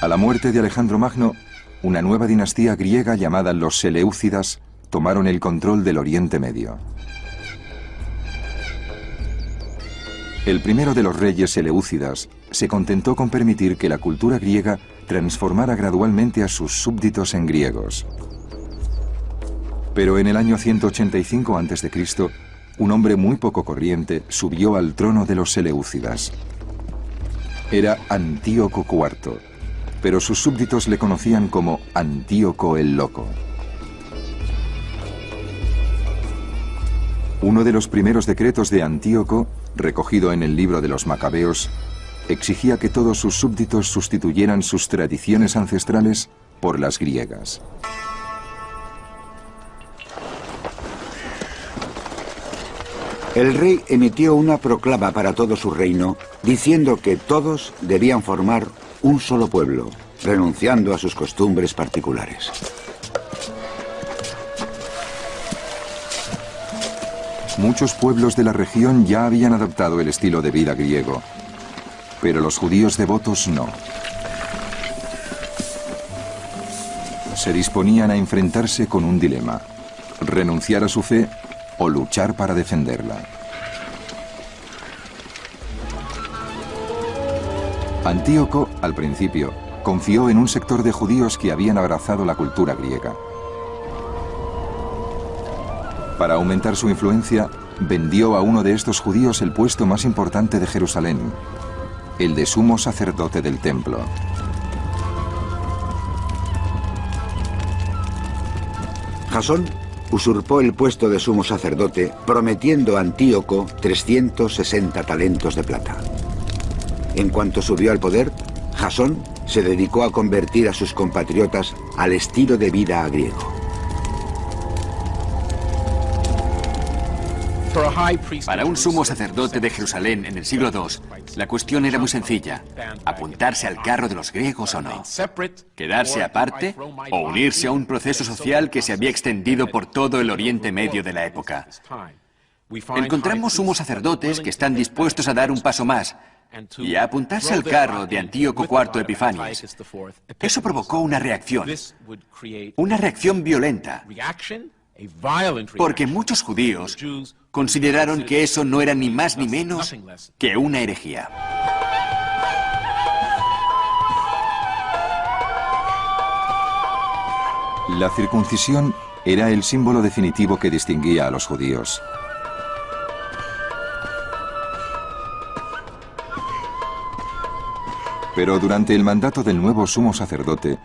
A la muerte de Alejandro Magno, una nueva dinastía griega llamada los Seleucidas tomaron el control del Oriente Medio. El primero de los reyes seleucidas se contentó con permitir que la cultura griega transformara gradualmente a sus súbditos en griegos. Pero en el año 185 a.C., un hombre muy poco corriente subió al trono de los Seleucidas. Era Antíoco IV, pero sus súbditos le conocían como Antíoco el Loco. Uno de los primeros decretos de Antíoco, recogido en el libro de los Macabeos, exigía que todos sus súbditos sustituyeran sus tradiciones ancestrales por las griegas. El rey emitió una proclama para todo su reino, diciendo que todos debían formar un solo pueblo, renunciando a sus costumbres particulares. Muchos pueblos de la región ya habían adoptado el estilo de vida griego, pero los judíos devotos no. Se disponían a enfrentarse con un dilema: renunciar a su fe o luchar para defenderla. Antíoco, al principio, confió en un sector de judíos que habían abrazado la cultura griega. Para aumentar su influencia, vendió a uno de estos judíos el puesto más importante de Jerusalén, el de sumo sacerdote del templo. Jasón usurpó el puesto de sumo sacerdote, prometiendo a Antíoco 360 talentos de plata. En cuanto subió al poder, Jasón se dedicó a convertir a sus compatriotas al estilo de vida griego. Para un sumo sacerdote de Jerusalén en el siglo II, la cuestión era muy sencilla: apuntarse al carro de los griegos o no, quedarse aparte o unirse a un proceso social que se había extendido por todo el Oriente Medio de la época. Encontramos sumos sacerdotes que están dispuestos a dar un paso más y a apuntarse al carro de Antíoco IV Epifanes. Eso provocó una reacción violenta, porque muchos judíos consideraron que eso no era ni más ni menos que una herejía. La circuncisión era el símbolo definitivo que distinguía a los judíos. Pero durante el mandato del nuevo sumo sacerdote,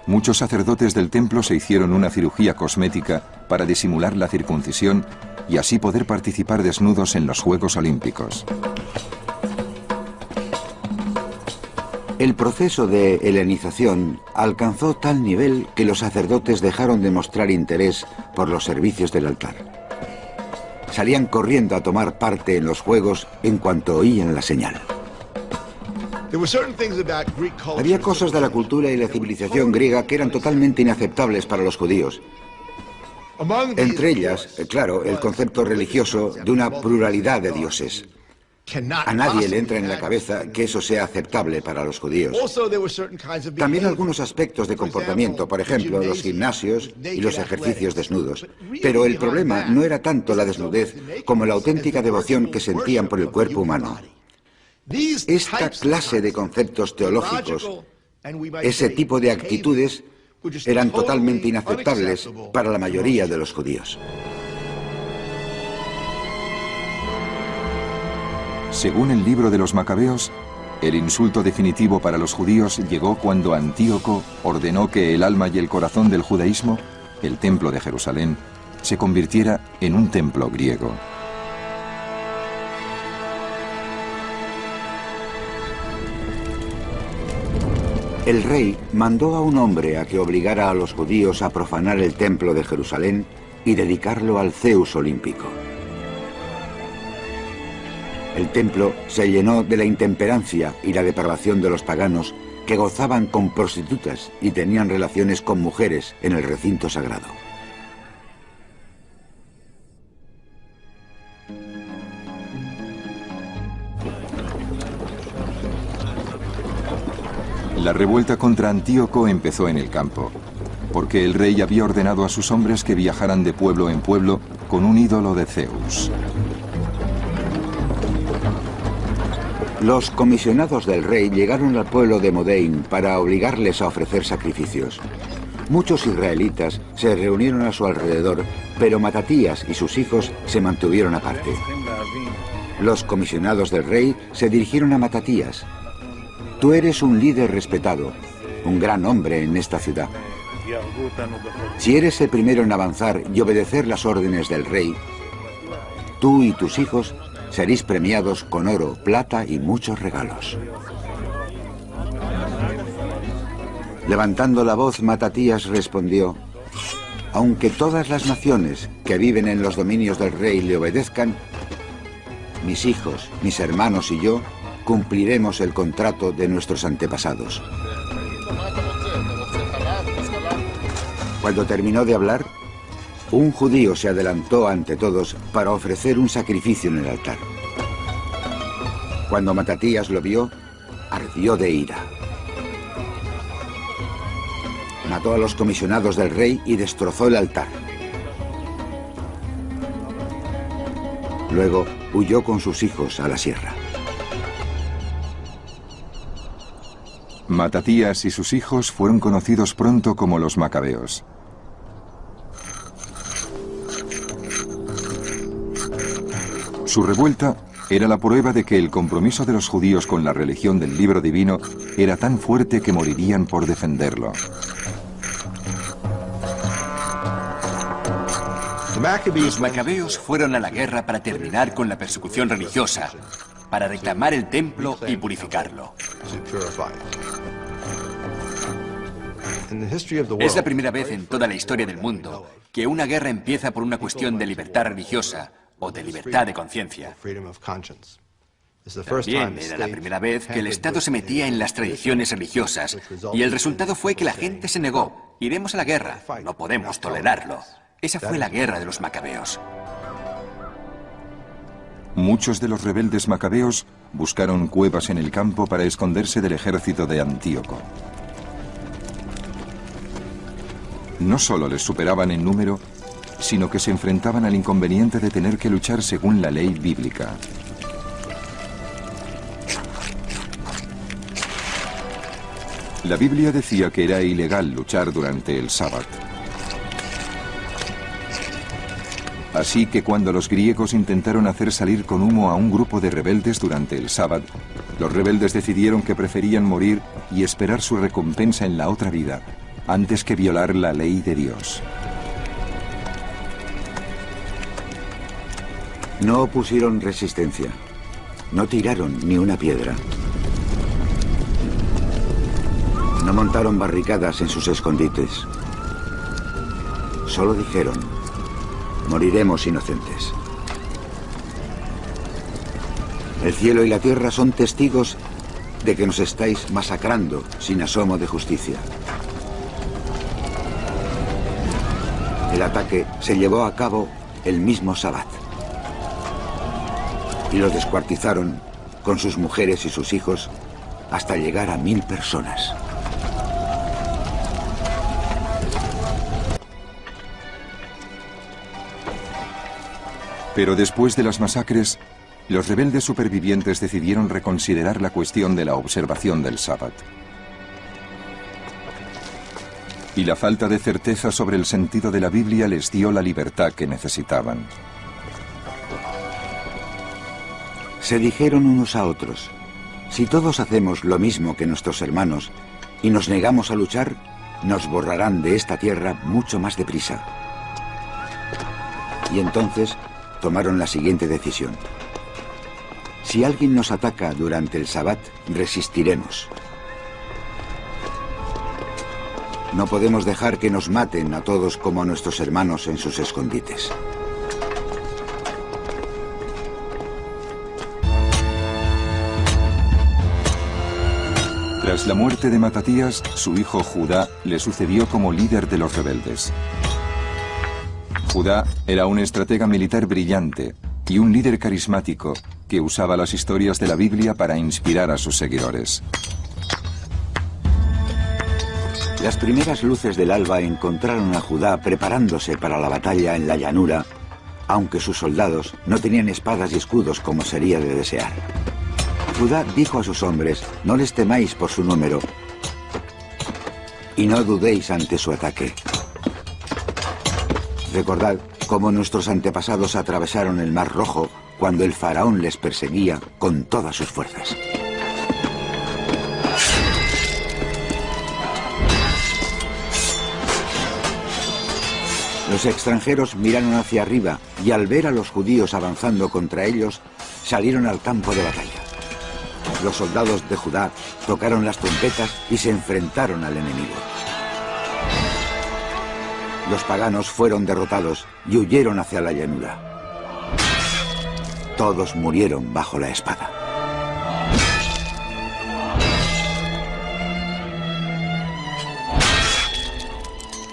muchos sacerdotes del templo se hicieron una cirugía cosmética para disimular la circuncisión y así poder participar desnudos en los Juegos Olímpicos. El proceso de helenización alcanzó tal nivel que los sacerdotes dejaron de mostrar interés por los servicios del altar. Salían corriendo a tomar parte en los juegos en cuanto oían la señal. Había cosas de la cultura y la civilización griega que eran totalmente inaceptables para los judíos. Entre ellas, claro, el concepto religioso de una pluralidad de dioses. A nadie le entra en la cabeza que eso sea aceptable para los judíos. También algunos aspectos de comportamiento, por ejemplo, los gimnasios y los ejercicios desnudos. Pero el problema no era tanto la desnudez como la auténtica devoción que sentían por el cuerpo humano. Esta clase de conceptos teológicos, ese tipo de actitudes, eran totalmente inaceptables para la mayoría de los judíos. Según el libro de los Macabeos, el insulto definitivo para los judíos llegó cuando Antíoco ordenó que el alma y el corazón del judaísmo, el templo de Jerusalén, se convirtiera en un templo griego. El rey mandó a un hombre a que obligara a los judíos a profanar el templo de Jerusalén y dedicarlo al Zeus olímpico. El templo se llenó de la intemperancia y la depravación de los paganos que gozaban con prostitutas y tenían relaciones con mujeres en el recinto sagrado. La revuelta contra Antíoco empezó en el campo, porque el rey había ordenado a sus hombres que viajaran de pueblo en pueblo con un ídolo de Zeus. Los comisionados del rey llegaron al pueblo de Modein para obligarles a ofrecer sacrificios. Muchos israelitas se reunieron a su alrededor, pero Matatías y sus hijos se mantuvieron aparte. Los comisionados del rey se dirigieron a Matatías. Tú eres un líder respetado, un gran hombre en esta ciudad. Si eres el primero en avanzar y obedecer las órdenes del rey, tú y tus hijos seréis premiados con oro, plata y muchos regalos. Levantando la voz, Matatías respondió: aunque todas las naciones que viven en los dominios del rey le obedezcan, mis hijos, mis hermanos y yo cumpliremos el contrato de nuestros antepasados. Cuando terminó de hablar, un judío se adelantó ante todos para ofrecer un sacrificio en el altar. Cuando Matatías lo vio, ardió de ira. Mató a los comisionados del rey y destrozó el altar. Luego huyó con sus hijos a la sierra. Matatías y sus hijos fueron conocidos pronto como los Macabeos. Su revuelta era la prueba de que el compromiso de los judíos con la religión del libro divino era tan fuerte que morirían por defenderlo. Los macabeos fueron a la guerra para terminar con la persecución religiosa, para reclamar el templo y purificarlo. Es la primera vez en toda la historia del mundo que una guerra empieza por una cuestión de libertad religiosa o de libertad de conciencia. También era la primera vez que el Estado se metía en las tradiciones religiosas y el resultado fue que la gente se negó. Iremos a la guerra, no podemos tolerarlo. Esa fue la guerra de los macabeos. Muchos de los rebeldes macabeos buscaron cuevas en el campo para esconderse del ejército de Antíoco. No solo les superaban en número, sino que se enfrentaban al inconveniente de tener que luchar según la ley bíblica. La Biblia decía que era ilegal luchar durante el sábado. Así que cuando los griegos intentaron hacer salir con humo a un grupo de rebeldes durante el sábado, los rebeldes decidieron que preferían morir y esperar su recompensa en la otra vida, antes que violar la ley de Dios. No opusieron resistencia. No tiraron ni una piedra. No montaron barricadas en sus escondites. Solo dijeron: moriremos inocentes. El cielo y la tierra son testigos de que nos estáis masacrando sin asomo de justicia. El ataque se llevó a cabo el mismo sábado. Y los descuartizaron con sus mujeres y sus hijos hasta llegar a 1000 personas. Pero después de las masacres, los rebeldes supervivientes decidieron reconsiderar la cuestión de la observación del sábado. Y la falta de certeza sobre el sentido de la Biblia les dio la libertad que necesitaban. Se dijeron unos a otros: si todos hacemos lo mismo que nuestros hermanos y nos negamos a luchar, nos borrarán de esta tierra mucho más deprisa. Y entonces tomaron la siguiente decisión: si alguien nos ataca durante el sábado, resistiremos. No podemos dejar que nos maten a todos como a nuestros hermanos en sus escondites. Tras la muerte de Matatías, su hijo Judá le sucedió como líder de los rebeldes. Judá era un estratega militar brillante y un líder carismático que usaba las historias de la Biblia para inspirar a sus seguidores. Las primeras luces del alba encontraron a Judá preparándose para la batalla en la llanura, aunque sus soldados no tenían espadas y escudos como sería de desear. Judá dijo a sus hombres: no les temáis por su número y no dudéis ante su ataque. Recordad cómo nuestros antepasados atravesaron el Mar Rojo cuando el faraón les perseguía con todas sus fuerzas. Los extranjeros miraron hacia arriba y al ver a los judíos avanzando contra ellos, salieron al campo de batalla. Los soldados de Judá tocaron las trompetas y se enfrentaron al enemigo. Los paganos fueron derrotados y huyeron hacia la llanura. Todos murieron bajo la espada.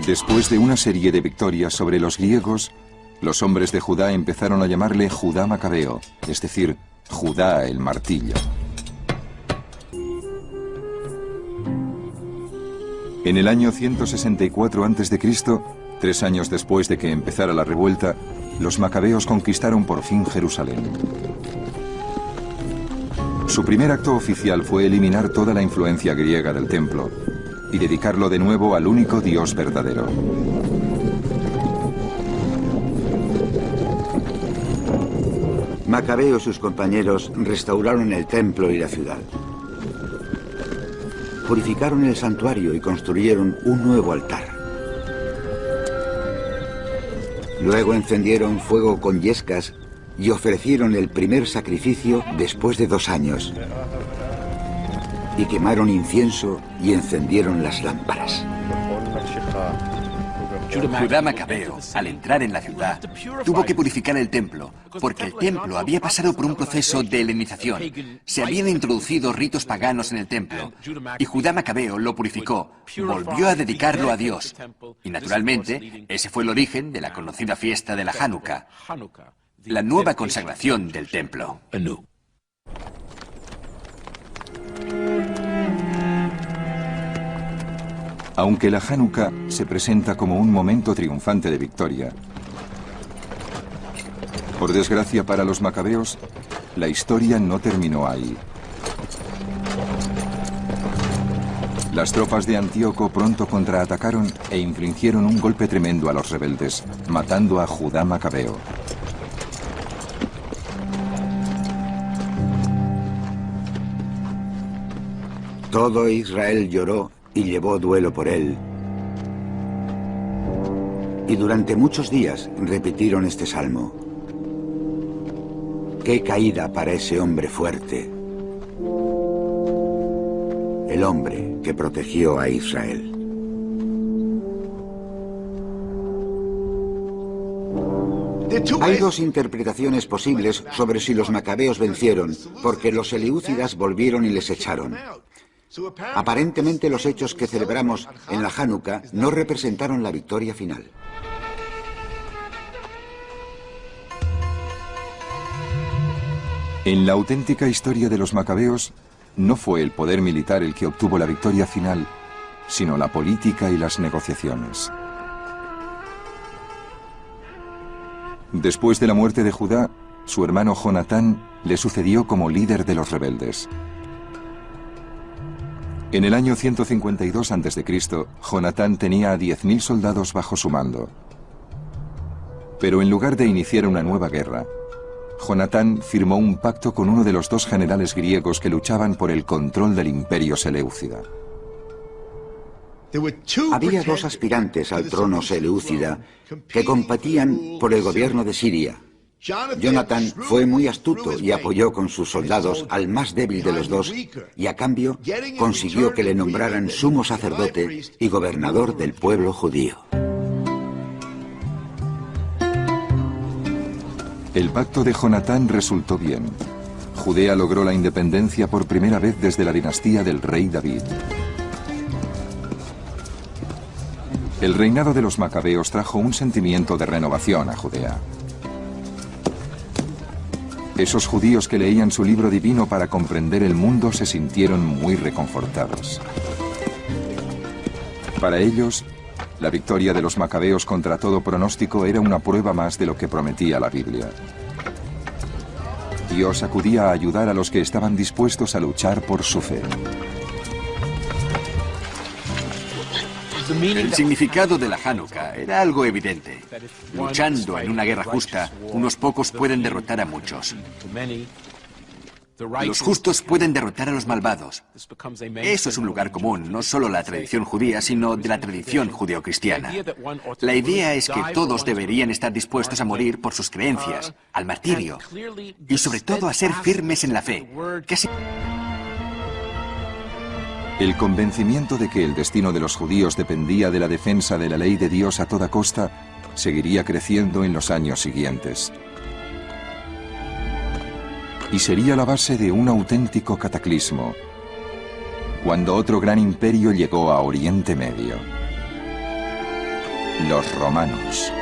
Después de una serie de victorias sobre los griegos, los hombres de Judá empezaron a llamarle Judá Macabeo, es decir, Judá el martillo. En el año 164 a.C., 3 años después de que empezara la revuelta, los macabeos conquistaron por fin Jerusalén. Su primer acto oficial fue eliminar toda la influencia griega del templo y dedicarlo de nuevo al único Dios verdadero. Macabeo y sus compañeros restauraron el templo y la ciudad. Purificaron el santuario y construyeron un nuevo altar. Luego encendieron fuego con yescas y ofrecieron el primer sacrificio después de 2 años. Y quemaron incienso y encendieron las lámparas. Judá Macabeo, al entrar en la ciudad, tuvo que purificar el templo, porque el templo había pasado por un proceso de helenización. Se habían introducido ritos paganos en el templo, y Judá Macabeo lo purificó, volvió a dedicarlo a Dios. Y naturalmente, ese fue el origen de la conocida fiesta de la Hanukkah, la nueva consagración del templo. Aunque la Hanukkah se presenta como un momento triunfante de victoria, por desgracia para los macabeos, la historia no terminó ahí. Las tropas de Antíoco pronto contraatacaron e infligieron un golpe tremendo a los rebeldes, matando a Judá Macabeo. Todo Israel lloró y llevó duelo por él. Y durante muchos días repitieron este salmo. ¡Qué caída para ese hombre fuerte! El hombre que protegió a Israel. Hay 2 interpretaciones posibles sobre si los macabeos vencieron, porque los seleúcidas volvieron y les echaron. Aparentemente los hechos que celebramos en la Hanukkah no representaron la victoria final. En la auténtica historia de los macabeos, no fue el poder militar el que obtuvo la victoria final, sino la política y las negociaciones. Después de la muerte de Judá, su hermano Jonatán le sucedió como líder de los rebeldes. En el año 152 a.C., Jonatán tenía a 10.000 soldados bajo su mando. Pero en lugar de iniciar una nueva guerra, Jonatán firmó un pacto con uno de los 2 generales griegos que luchaban por el control del imperio seleucida. Había 2 aspirantes al trono seleucida que competían por el gobierno de Siria. Jonatán fue muy astuto y apoyó con sus soldados al más débil de los 2 y a cambio consiguió que le nombraran sumo sacerdote y gobernador del pueblo judío. El pacto de Jonatán resultó bien. Judea logró la independencia por primera vez desde la dinastía del rey David. El reinado de los macabeos trajo un sentimiento de renovación a Judea. Esos judíos que leían su libro divino para comprender el mundo se sintieron muy reconfortados. Para ellos, la victoria de los macabeos contra todo pronóstico era una prueba más de lo que prometía la Biblia. Dios acudía a ayudar a los que estaban dispuestos a luchar por su fe. El significado de la Hanukkah era algo evidente. Luchando en una guerra justa, unos pocos pueden derrotar a muchos. Los justos pueden derrotar a los malvados. Eso es un lugar común, no solo de la tradición judía, sino de la tradición judeocristiana. La idea es que todos deberían estar dispuestos a morir por sus creencias, al martirio, y sobre todo a ser firmes en la fe. El convencimiento de que el destino de los judíos dependía de la defensa de la ley de Dios a toda costa seguiría creciendo en los años siguientes. Y sería la base de un auténtico cataclismo, cuando otro gran imperio llegó a Oriente Medio: los romanos.